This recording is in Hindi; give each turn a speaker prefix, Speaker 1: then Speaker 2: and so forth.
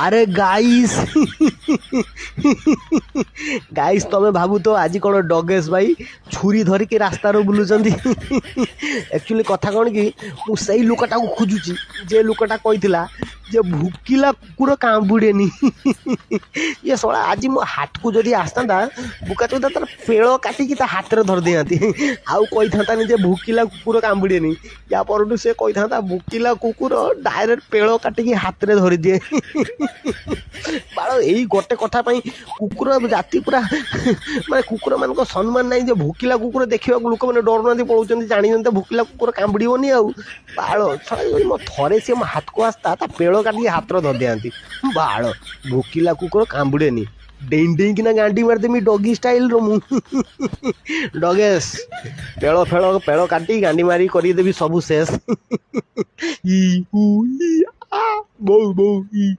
Speaker 1: अरे गाइस गाइस तमें भावु तो आज कौन डगेश भाई छुरी धरिकी रास्तार बुलूं एक्चुअली कथा कौन कि मुझे लुकटा को खोजुची जे लुकटा कही जे भुकिला कुकुर कांबुड़ेनी ये सला आज मो हाथ को जदि आसता बुका चोदा तार पेड़ काटिकी हाथ में धर दिखाती आउ कही था जे भुकिला कुकुर कांबुड़ेनी या पर से कही था भुकिला कुकुर डायरेक्ट पेड़ काटिकी हाथ में धरी दिए बाल यही गोटे कथा कुकुर जाति पूरा माने कुकुर मान सम्मान ना भुकिला कुकुर देखा लोक मैंने डर ना पलाऊँ जानी भुकिला कुकुर कांबुड़नी आउ बाल थे सी हाथ को आसता पेड़ काटिकी हाथ में धर दिखाती बाल भुकिला कुकुर कांबुड़ेनी डें डें किना गांडी मारदेमी डगी स्टाइल रो मु डगेश पेड़ काटी गांडी मारी करदेवी सबू शेष ई उ ई आ बो बो ई